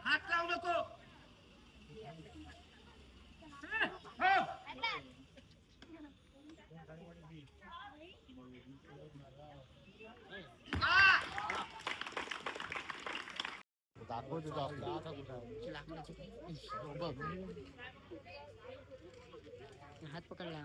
हात लावू नको. दाखव तुझा आपला आता हात पकडला.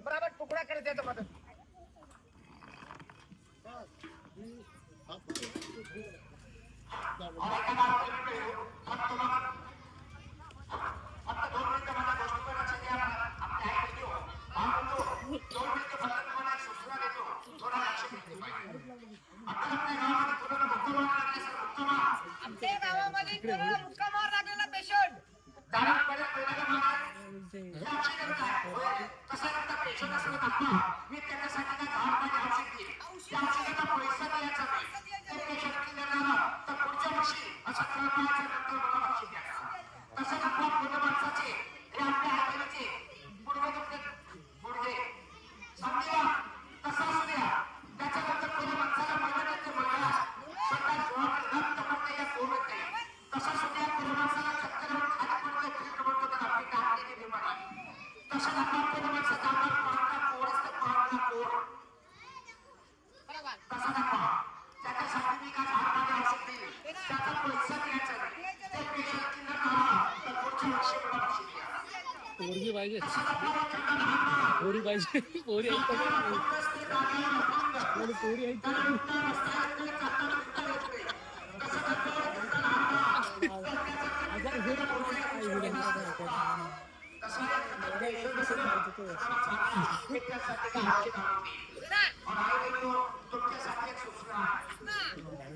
बराबर तुकडा करत येतो मग आमच्या गावामध्ये मुक्का मार लागलेला पेशंट मी त्याच्यासाठी पैसा द्यायचा तर पुढच्या वर्षी अशा तसं माणसाचे हे आपल्या हाताचे गुडघे समजा तसा असू द्या. त्याच्यानंतर पुढे माणसाला महिन्याचे महिना रक्त पडते या सोडत नाही. तसा सुद्धा पुढे माणसाला चक्कर खाली पडते फिल्ड पडतो तर आपली टाकलेली बिमारी तसं आपण पुढे माणसाचा आकार पाहता पोर असतं पाहता पोर तसा दाखवा. त्याच्यासाठी मी काय हाताने औषध देईल त्याचा पैसा द्यायचा नाही. ते पेशंट किल्लर करा तर पुढच्या वर्षी मला औषध द्या. पोरगी पाहिजे पोरी पाहिजे पोरी पोरी तुमच्यासाठी आता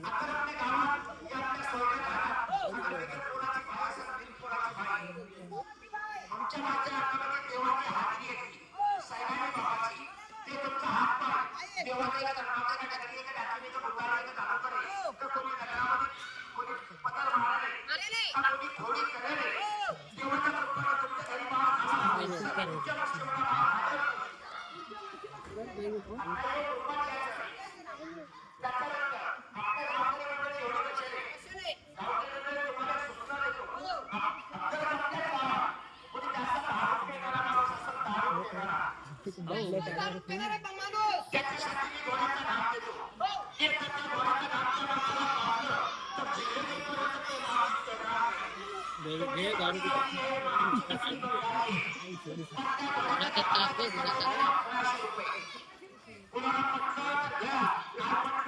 आपल्या गावात या आपल्या सोयऱ्यात कोणाची बाई असेल, कोणाची बाई आमच्या माझ्या हातामध्ये देवाची हातरी येते साहेबांनी बाबाची ते तुमचा हात पाय देवाच्या धर्माच्या टाकलीच्या टाकलीच्या मुद्दाला चालू करे तर कोणी नगरामध्ये कोणी पदर मारले का कोणी थोडी करे देवाच्या कृपेने तुमच्या घरी बाबा तुमच्या लक्ष्मणा त्याच्यासाठी मी घोड्याचं नाव देतो एक तर त्या घोड्याचं नाव त्या माणसाला पावलं तर जिल्ह्यापर्यंत ते नाव देणार नाही. घे गाडी घोड्याचा त्रास दे, घोड्याचा त्रास. कोणाला पटलं तर घ्या, नाही पटलं